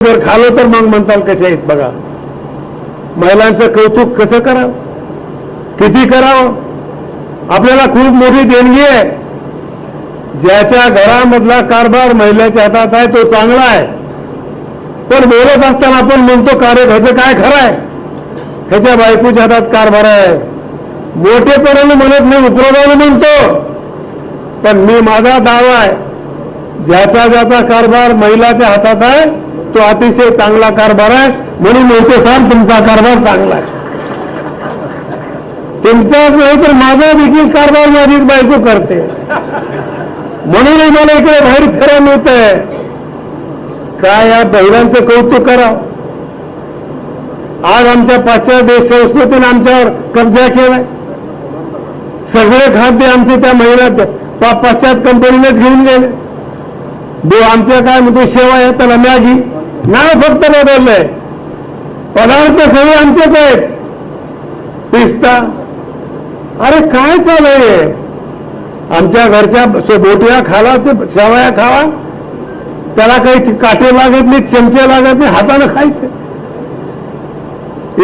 जर खालो तर मग म्हणताल कसे आहेत बघा. महिलांचं कौतुक कसं करावं, किती करावं. आपल्याला खूप मोठी देणगी आहे. ज्याच्या घरामधला कारभार महिलेच्या हातात आहे तो चांगला आहे. पण बोलत असताना आपण म्हणतो कार्य ह्याचं काय खरं आहे, ह्याच्या बायकोच्या हातात कारभार आहे. मोठेपणाने म्हणत नाही, उपरोधाने म्हणतो. पण मी माझा दावा आहे, ज्याचा ज्याचा कारभार महिलाच्या हातात आहे तो अतिशय चांगला कारभार आहे. म्हणून म्हणतो साहेब तुमचा कारभार चांगला आहे. तुमचाच नाही तर माझा देखील कारभार माझीच बायको करते. म्हणूनही मला इकडे बाहेर फिरायला मिळतंय. काय या महिलांचं कौतुक करावं. आज आमच्या पाश्चात्य देश संस्कृतीने आमच्यावर कब्जा केलाय. सगळे खाद्य आमचे त्या महिला पाश्चात्य कंपनीनेच घेऊन गेले. आमच्या काय म्हणतो शेवा आहे त्याला मॅगी नाव फक्त बदललंय. पदार्थ सगळे आमचेच आहेत. पिस्ता अरे काय चालय. आमच्या घरच्या बोटिया खाला ते शेवया खावा, त्याला काही काटे लागत नाही, चमचे लागत नाही, हाताने खायचे.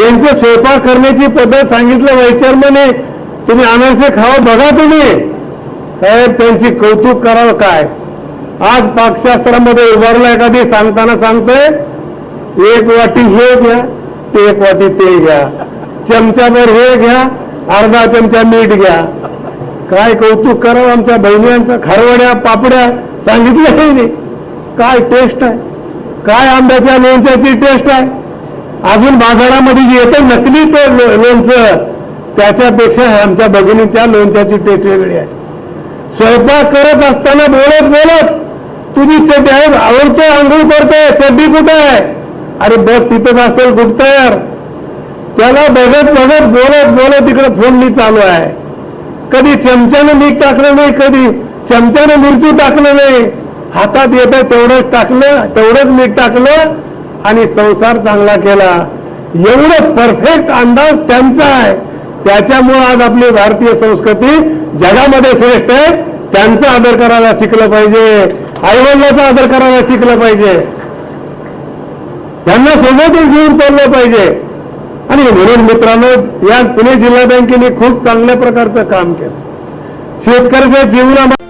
यांचं स्वयंपाक करण्याची पद्धत सांगितलं व्हाईस चेअरमनने, तुम्ही अनारसे खावा बघा तुम्ही. साहेब त्यांची कौतुक करावं काय. आज पाकशास्त्रामध्ये उभारला एखादी सांगताना सांगतोय एक वाटी हे घ्या, ते एक वाटी ते घ्या, चमचाभर हे घ्या, अर्धा चमचा मीठ घ्या. काय कौतुक करावं आमच्या बहिणींचं. खारवड्या पापड्या सांगितलं नाही. काय टेस्ट आहे, काय आंब्याच्या लोणच्याची टेस्ट आहे. अजून बाजारामध्ये येतं नकली लोणचं, त्याच्यापेक्षा आमच्या भगिनीच्या लोणच्याची टेस्ट वेगळी आहे. स्वयंपाक करत असताना बोलत बोलत तुझी चड्डी आहे आवडतोय, आंघोळ करतोय, चड्डी कुठे आहे, अरे बघ तिथंच असेल कुठं यार. त्याला बघत बघत बोलत बोलत तिकडे फोडणी चालू आहे. कधी चमच्याने मीठ टाकलं नाही, कधी चमच्याने मिरची टाकलं नाही. हातात येतं तेवढंच टाकलं, तेवढंच मीठ टाकलं आणि संसार चांगला केला. एवढं परफेक्ट अंदाज त्यांचा आहे. त्याच्यामुळे आज आपली भारतीय संस्कृती जगामध्ये श्रेष्ठ आहे. त्यांचा आदर करायला शिकलं पाहिजे, आईवडिलांचा आदर करायला शिकलं पाहिजे, त्यांना सोबतच घेऊन चाललं पाहिजे. आणि म्हणून मित्रांनो, या पुणे जिल्हा बँकेने खूप चांगल्या प्रकारचं काम केलं. शेतकऱ्याच्या जीवनामध्ये